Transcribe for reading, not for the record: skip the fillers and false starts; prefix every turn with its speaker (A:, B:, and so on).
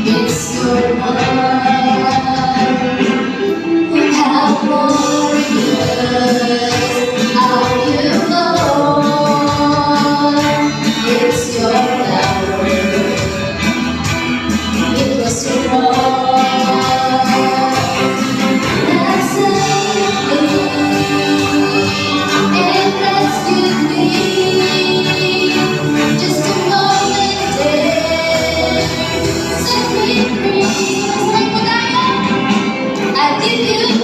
A: It's your love. How glorious are you, Lord? It's your power. It was your love that saved me and rescued me. Just a moment there set me free. Mas tayo, I give you